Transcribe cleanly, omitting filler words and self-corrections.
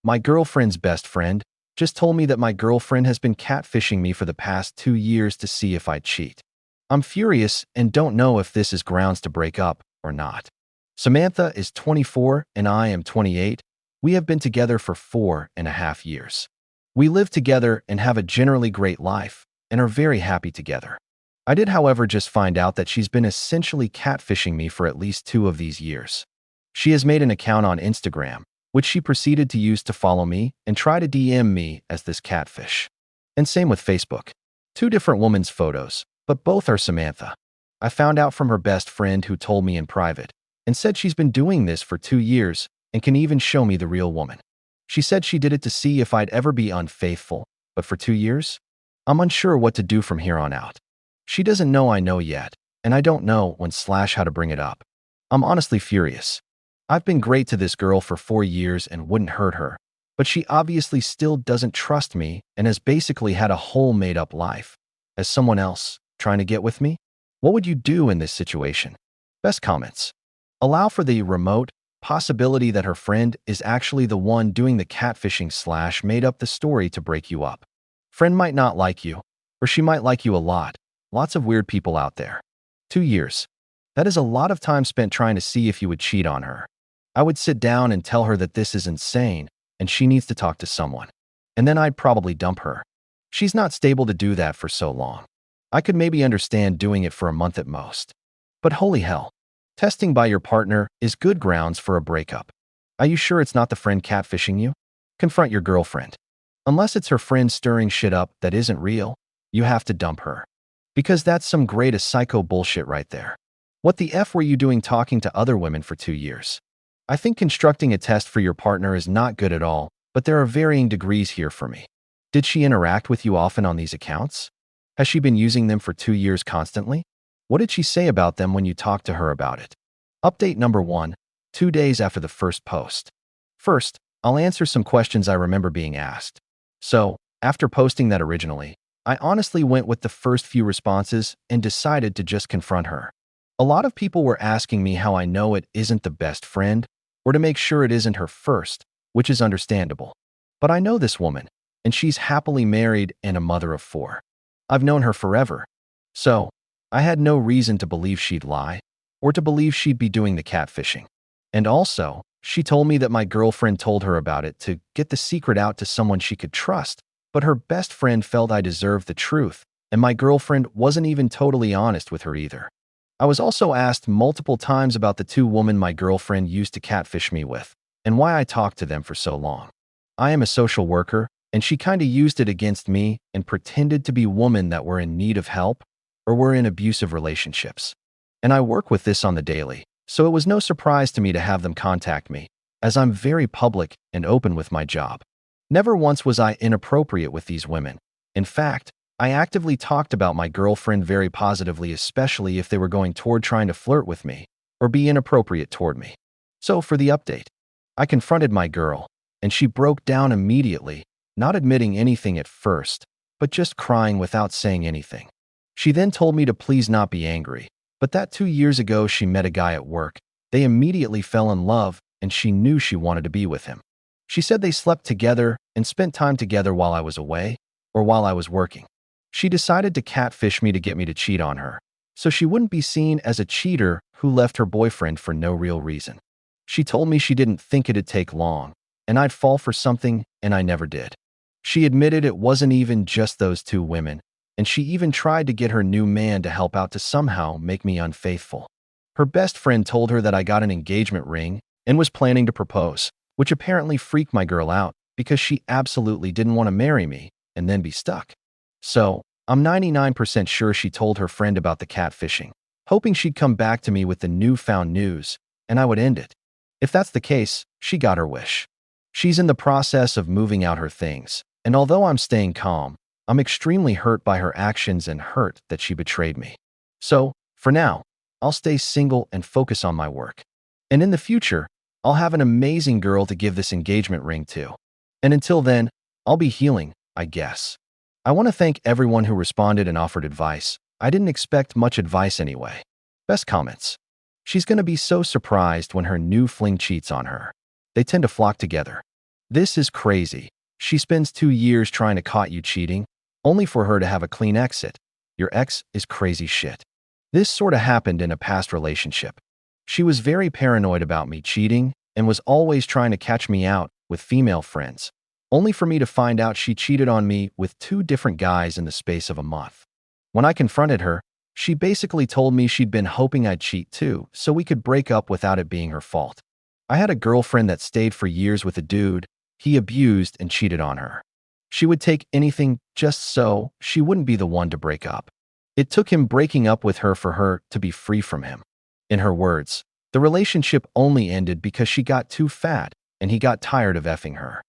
My girlfriend's best friend just told me that my girlfriend has been catfishing me for the past 2 years to see if I cheat. I'm furious and don't know if this is grounds to break up or not. Samantha is 24 and I am 28. We have been together for 4.5 years. We live together and have a generally great life and are very happy together. I did, however, just find out that she's been essentially catfishing me for at least 2 of these years. She has made an account on Instagram, which she proceeded to use to follow me and try to DM me as this catfish. And same with Facebook. 2 different women's photos, but both are Samantha. I found out from her best friend who told me in private and said she's been doing this for 2 years and can even show me the real woman. She said she did it to see if I'd ever be unfaithful, but for 2 years? I'm unsure what to do from here on out. She doesn't know I know yet, and I don't know when/how to bring it up. I'm honestly furious. I've been great to this girl for 4 years and wouldn't hurt her, but she obviously still doesn't trust me and has basically had a whole made-up life. As someone else trying to get with me? What would you do in this situation? Best comments. Allow for the remote possibility that her friend is actually the one doing the catfishing/made up the story to break you up. Friend might not like you, or she might like you a lot. Lots of weird people out there. 2 years. That is a lot of time spent trying to see if you would cheat on her. I would sit down and tell her that this is insane and she needs to talk to someone. And then I'd probably dump her. She's not stable to do that for so long. I could maybe understand doing it for a month at most. But holy hell. Testing by your partner is good grounds for a breakup. Are you sure it's not the friend catfishing you? Confront your girlfriend. Unless it's her friend stirring shit up that isn't real, you have to dump her. Because that's some greatest psycho bullshit right there. What the F were you doing talking to other women for 2 years? I think constructing a test for your partner is not good at all, but there are varying degrees here for me. Did she interact with you often on these accounts? Has she been using them for 2 years constantly? What did she say about them when you talked to her about it? Update number 1, 2 days after the first post. First, I'll answer some questions I remember being asked. So, after posting that originally, I honestly went with the first few responses and decided to just confront her. A lot of people were asking me how I know it isn't the best friend, or to make sure it isn't her first, which is understandable. But I know this woman, and she's happily married and a mother of 4. I've known her forever. So, I had no reason to believe she'd lie, or to believe she'd be doing the catfishing. And also, she told me that my girlfriend told her about it to get the secret out to someone she could trust, but her best friend felt I deserved the truth, and my girlfriend wasn't even totally honest with her either. I was also asked multiple times about the 2 women my girlfriend used to catfish me with, and why I talked to them for so long. I am a social worker, and she kinda used it against me and pretended to be women that were in need of help or were in abusive relationships. And I work with this on the daily, so it was no surprise to me to have them contact me, as I'm very public and open with my job. Never once was I inappropriate with these women. In fact, I actively talked about my girlfriend very positively, especially if they were going toward trying to flirt with me or be inappropriate toward me. So for the update, I confronted my girl, and she broke down immediately, not admitting anything at first, but just crying without saying anything. She then told me to please not be angry, but that 2 years ago she met a guy at work. They immediately fell in love, and she knew she wanted to be with him. She said they slept together and spent time together while I was away or while I was working. She decided to catfish me to get me to cheat on her, so she wouldn't be seen as a cheater who left her boyfriend for no real reason. She told me she didn't think it'd take long, and I'd fall for something, and I never did. She admitted it wasn't even just those 2 women, and she even tried to get her new man to help out to somehow make me unfaithful. Her best friend told her that I got an engagement ring and was planning to propose, which apparently freaked my girl out because she absolutely didn't want to marry me and then be stuck. So, I'm 99% sure she told her friend about the catfishing, hoping she'd come back to me with the newfound news, and I would end it. If that's the case, she got her wish. She's in the process of moving out her things, and although I'm staying calm, I'm extremely hurt by her actions and hurt that she betrayed me. So, for now, I'll stay single and focus on my work. And in the future, I'll have an amazing girl to give this engagement ring to. And until then, I'll be healing, I guess. I want to thank everyone who responded and offered advice. I didn't expect much advice anyway. Best comments. She's going to be so surprised when her new fling cheats on her. They tend to flock together. This is crazy. She spends 2 years trying to caught you cheating, only for her to have a clean exit. Your ex is crazy shit. This sorta happened in a past relationship. She was very paranoid about me cheating and was always trying to catch me out with female friends, only for me to find out she cheated on me with 2 different guys in the space of a month. When I confronted her, she basically told me she'd been hoping I'd cheat too, so we could break up without it being her fault. I had a girlfriend that stayed for years with a dude he abused and cheated on her. She would take anything just so she wouldn't be the one to break up. It took him breaking up with her for her to be free from him. In her words, the relationship only ended because she got too fat and he got tired of effing her.